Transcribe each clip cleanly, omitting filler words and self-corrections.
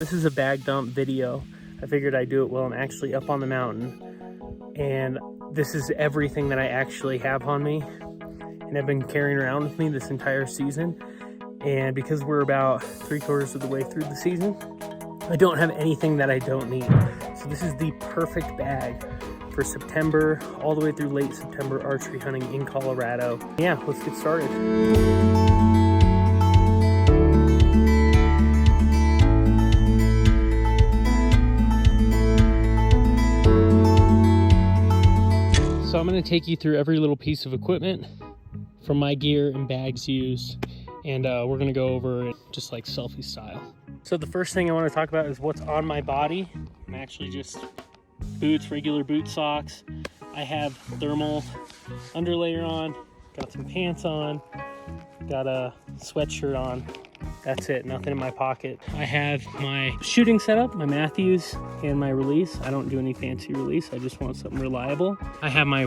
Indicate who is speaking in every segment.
Speaker 1: This is a bag dump video. I figured I'd do it while I'm actually up on the mountain. And this is everything that I actually have on me. And I've been carrying around with me this entire season. And because we're about 3/4 of the way through the season, I don't have anything that I don't need. So this is the perfect bag for September, all the way through late September archery hunting in Colorado. Yeah, let's get started. So I'm going to take you through every little piece of equipment from my gear and bags used, and we're going to go over it just like selfie style. So the first thing I want to talk about is what's on my body. I'm actually just boots, regular boot socks. I have thermal underlayer on, got some pants on, got a sweatshirt on. That's it, nothing in my pocket. I have my shooting setup, my Matthews, and my release. I don't do any fancy release, I just want something reliable. I have my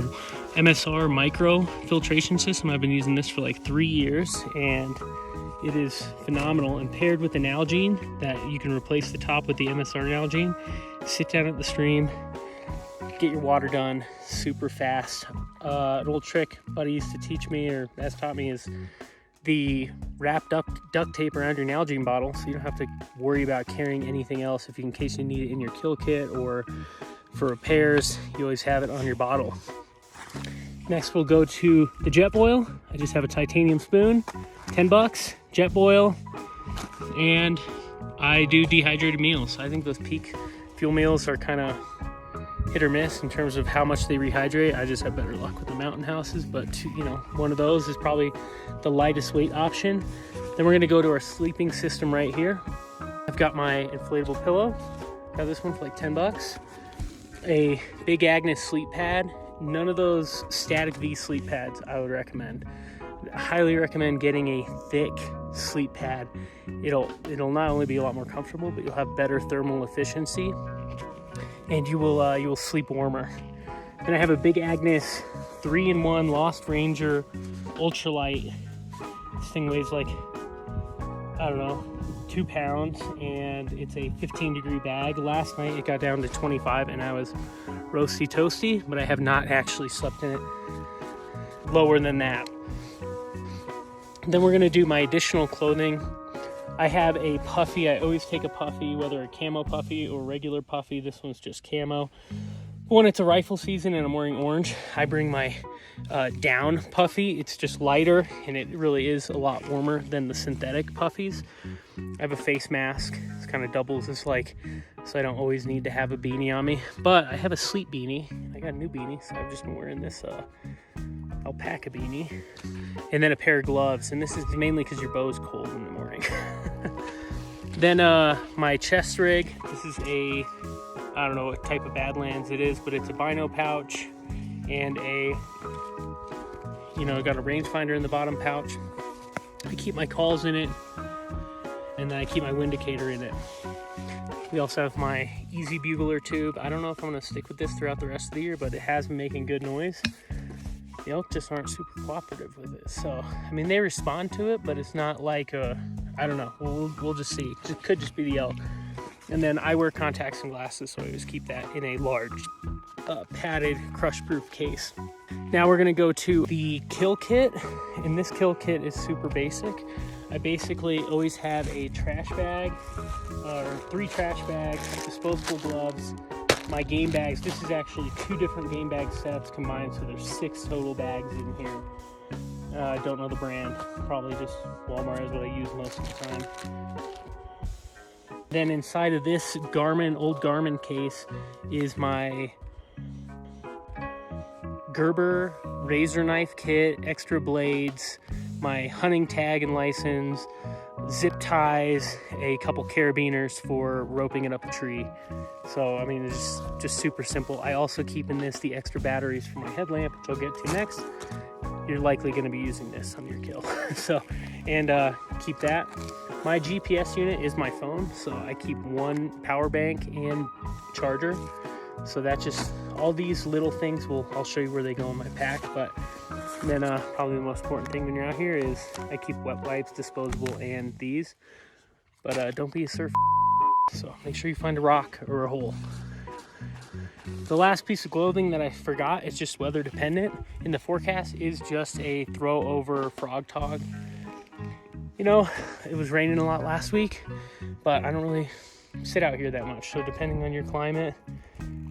Speaker 1: MSR micro filtration system. I've been using this for like 3 years, and it is phenomenal. And paired with an Nalgene, that you can replace the top with the MSR Nalgene, sit down at the stream, get your water done super fast. An old trick buddy used to teach me, or has taught me, is the wrapped up duct tape around your Nalgene bottle, so you don't have to worry about carrying anything else in case you need it in your kill kit or for repairs. You always have it on your bottle. Next we'll go to the jet boil. I just have a titanium spoon, 10 bucks, jet boil, and I do dehydrated meals. I think those peak fuel meals are kind of hit or miss in terms of how much they rehydrate. I just have better luck with the mountain houses, but you know, one of those is probably the lightest weight option. Then we're gonna go to our sleeping system right here. I've got my inflatable pillow. Got this one for like 10 bucks. A Big Agnes sleep pad. None of those Static V sleep pads I would recommend. I highly recommend getting a thick sleep pad. It'll not only be a lot more comfortable, but you'll have better thermal efficiency, and you will sleep warmer. Then I have a Big Agnes 3-in-1 Lost Ranger ultralight. This thing weighs like, I don't know, 2 pounds, and it's a 15-degree bag. Last night it got down to 25 and I was roasty toasty, but I have not actually slept in it lower than that. Then we're gonna do my additional clothing. I have a puffy. I always take a puffy, whether a camo puffy or regular puffy. This one's just camo. When it's a rifle season and I'm wearing orange, I bring my down puffy. It's just lighter, and it really is a lot warmer than the synthetic puffies. I have a face mask. It kind of doubles as like, so I don't always need to have a beanie on me. But I have a sleep beanie. I got a new beanie, so I've just been wearing this alpaca beanie. And then a pair of gloves, and this is mainly because your bow's cold in the morning. Then my chest rig. This is a, I don't know what type of Badlands it is, but it's a bino pouch and a, got a rangefinder in the bottom pouch. I keep my calls in it, and then I keep my windicator in it. We also have my Easy Bugler tube. I don't know if I'm gonna stick with this throughout the rest of the year, but it has been making good noise. The elk just aren't super cooperative with it. So, I mean, they respond to it, but it's not like I don't know. We'll just see. It could just be the elk. And then I wear contacts and glasses, so I always keep that in a large padded crush-proof case. Now we're gonna go to the kill kit, and this kill kit is super basic. I basically always have a trash bag, or 3 trash bags, disposable gloves, my game bags. This is actually 2 different game bag sets combined, so there's 6 total bags in here. I don't know the brand, probably just Walmart is what I use most of the time. Then inside of this old Garmin case is my Gerber razor knife kit, extra blades, my hunting tag and license, zip ties, a couple carabiners for roping it up a tree. So, I mean, it's just super simple. I also keep in this the extra batteries for my headlamp, which I'll get to next. You're likely going to be using this on your kill. So, and keep that. My GPS unit is my phone, so I keep 1 power bank and charger. So that just, all these little things I'll show you where they go in my pack. But then probably the most important thing when you're out here is I keep wet wipes, disposable, and these. But don't be a surf. So make sure you find a rock or a hole. The last piece of clothing that I forgot, it's just weather dependent in the forecast, is just a throw over frog tog. You know, it was raining a lot last week, but I don't really sit out here that much. So depending on your climate,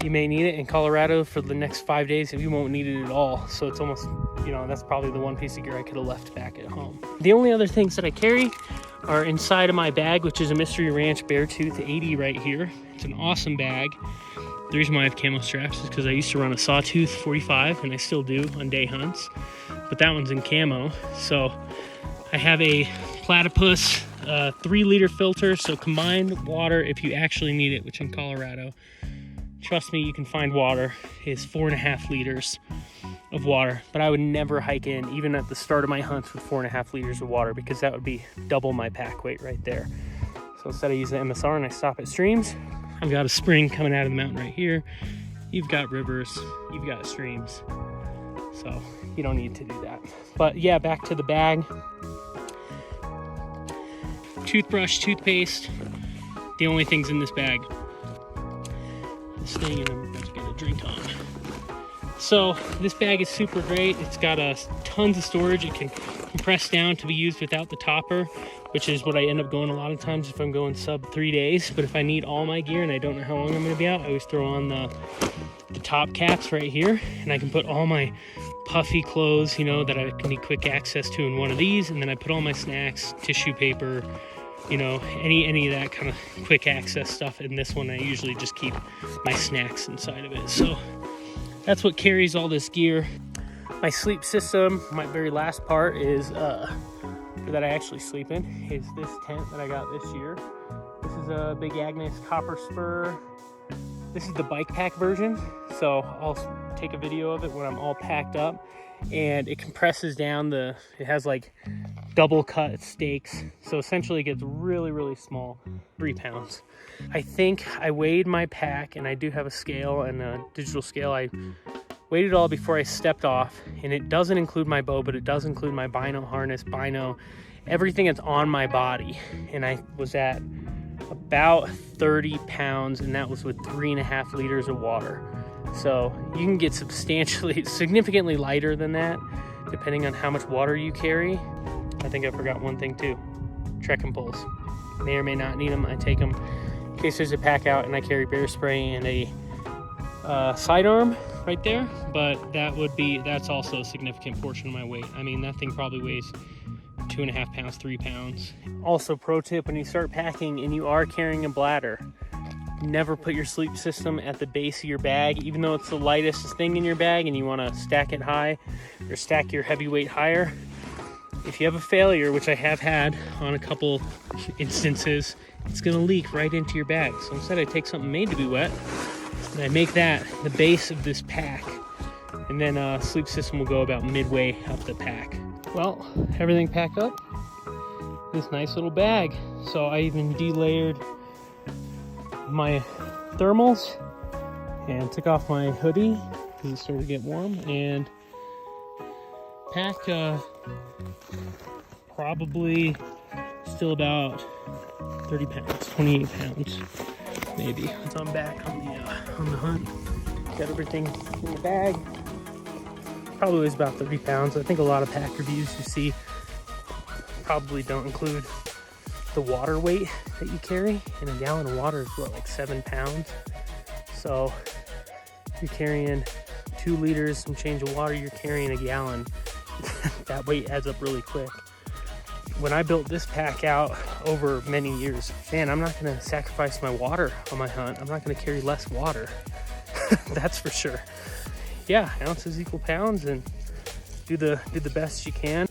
Speaker 1: you may need it. In Colorado for the next 5 days, you won't need it at all. So it's almost, you know, that's probably the one piece of gear I could have left back at home. The only other things that I carry are inside of my bag, which is a Mystery Ranch Beartooth 80 right here. It's an awesome bag. The reason why I have camo straps is because I used to run a Sawtooth 45, and I still do on day hunts, but that one's in camo. So I have a Platypus 3-liter filter, so combined water, if you actually need it, which in Colorado, trust me, you can find water, is 4.5 liters of water. But I would never hike in, even at the start of my hunts, with 4.5 liters of water, because that would be double my pack weight right there. So instead I use the MSR and I stop at streams. I've got a spring coming out of the mountain right here. You've got rivers, you've got streams, so you don't need to do that. But yeah, back to the bag. Toothbrush, toothpaste, the only things in this bag. This thing, and I'm about to get a drink on. So this bag is super great. It's got tons of storage. It can compress down to be used without the topper, which is what I end up going a lot of times if I'm going sub 3 days. But if I need all my gear and I don't know how long I'm going to be out, I always throw on the top caps right here, and I can put all my puffy clothes, you know, that I can need quick access to in one of these, and then I put all my snacks, tissue paper, you know, any of that kind of quick access stuff. In this one, I usually just keep my snacks inside of it. So that's what carries all this gear. My sleep system, my very last part is that I actually sleep in, is this tent that I got this year. This is a Big Agnes copper spur. This is the bike pack version, so I'll take a video of it when I'm all packed up, and it compresses down it has like double cut stakes, so essentially it gets really, really small, 3 pounds. I think I weighed my pack, and I do have a scale and a digital scale. I weighed it all before I stepped off, and it doesn't include my bow, but it does include my bino harness, everything that's on my body, and I was at about 30 pounds, and that was with 3.5 liters of water. So you can get significantly lighter than that, depending on how much water you carry. I think I forgot one thing too, trekking poles. May or may not need them. I take them in case there's a pack out, and I carry bear spray and a sidearm right there, but that's also a significant portion of my weight. I mean, that thing probably weighs 2.5 pounds, 3 pounds. Also, pro tip, when you start packing and you are carrying a bladder, never put your sleep system at the base of your bag, even though it's the lightest thing in your bag and you want to stack it high or stack your heavy weight higher. If you have a failure, which I have had on a couple instances, it's going to leak right into your bag. So instead I take something made to be wet and I make that the base of this pack, and then sleep system will go about midway up the pack. Well, everything packed up, this nice little bag. So I even delayered my thermals and took off my hoodie because it started to get warm, and packed probably still about 30 pounds, 28 pounds maybe. So I'm back on the hunt. Got everything in the bag. Probably weighs about 30 pounds. I think a lot of pack reviews you see probably don't include the water weight that you carry. And a gallon of water is what, like 7 pounds? So you're carrying 2 liters, some change of water, you're carrying a gallon. That weight adds up really quick. When I built this pack out over many years, man, I'm not gonna sacrifice my water on my hunt. I'm not gonna carry less water. That's for sure. Yeah, ounces equal pounds, and do the best you can.